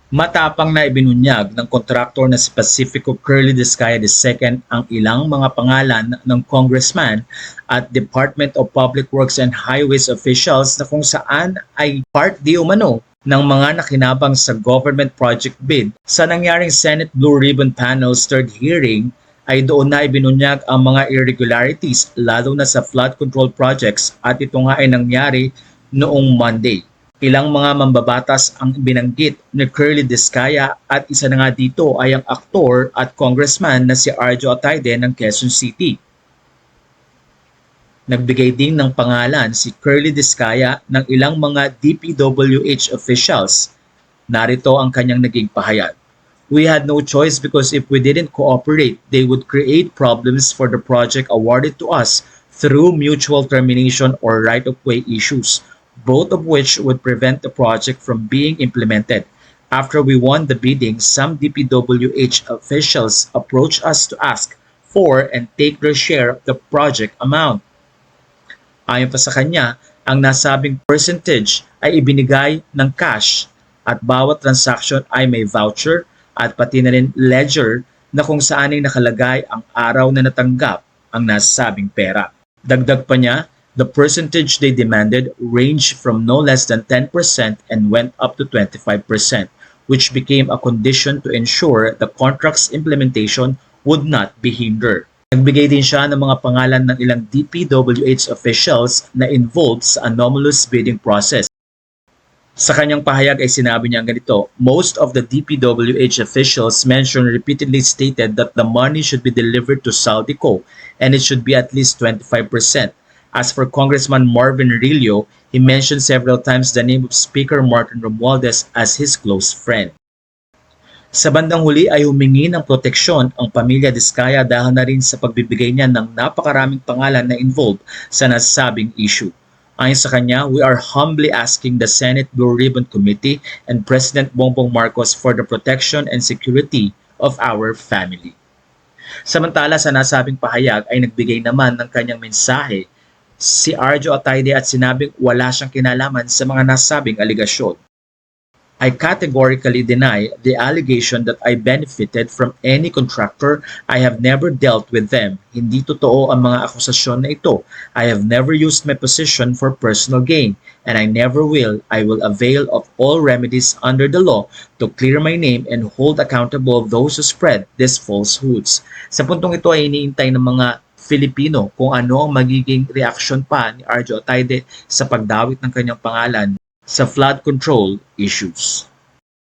Matapang na ibinunyag ng kontraktor na si Pacifico Curly Discaya II ang ilang mga pangalan ng congressman at Department of Public Works and Highways officials na kung saan ay part di umano ng mga nakinabang sa government project bid. Sa nangyaring Senate Blue Ribbon Panel's third hearing ay doon na ibinunyag ang mga irregularities lalo na sa flood control projects at ito nga ay nangyari noong Monday. Ilang mga mambabatas ang binanggit ni Curly Discaya at isa na nga dito ay ang aktor at congressman na si Arjo Atayde ng Quezon City. Nagbigay din ng pangalan si Curly Discaya ng ilang mga DPWH officials. Narito ang kanyang naging pahayag. We had no choice because if we didn't cooperate, they would create problems for the project awarded to us through mutual termination or right-of-way issues, both of which would prevent the project from being implemented. After we won the bidding, some DPWH officials approached us to ask for and take their share of the project amount. Ayon pa sa kanya, ang nasabing percentage ay ibinigay ng cash at bawat transaction ay may voucher at pati na rin ledger na kung saan ay nakalagay ang araw na natanggap ang nasabing pera. Dagdag pa niya, the percentage they demanded ranged from no less than 10% and went up to 25%, which became a condition to ensure the contract's implementation would not be hindered. Nagbigay din siya ng mga pangalan ng ilang DPWH officials na involved sa anomalous bidding process. Sa kanyang pahayag ay sinabi niya ganito, most of the DPWH officials mentioned repeatedly stated that the money should be delivered to Saldico and it should be at least 25%. As for Congressman Marvin Rillo, he mentioned several times the name of Speaker Martin Romualdez as his close friend. Sa bandang huli ay humingi ng proteksyon ang pamilya Discaya dahil na rin sa pagbibigay niya ng napakaraming pangalan na involved sa nasabing issue. Ayon sa kanya, we are humbly asking the Senate Blue Ribbon Committee and President Bongbong Marcos for the protection and security of our family. Samantala sa nasabing pahayag ay nagbigay naman ng kanyang mensahe si Arjo Atayde at sinabing wala siyang kinalaman sa mga nasabing aligasyon. I categorically deny the allegation that I benefited from any contractor. I have never dealt with them. Hindi totoo ang mga akusasyon na ito. I have never used my position for personal gain, and I never will. I will avail of all remedies under the law to clear my name and hold accountable those who spread these falsehoods. Sa puntong ito ay iniintay ng mga Filipino kung ano ang magiging reaksyon pa ni Arjo Atayde sa pagdawit ng kanyang pangalan sa flood control issues.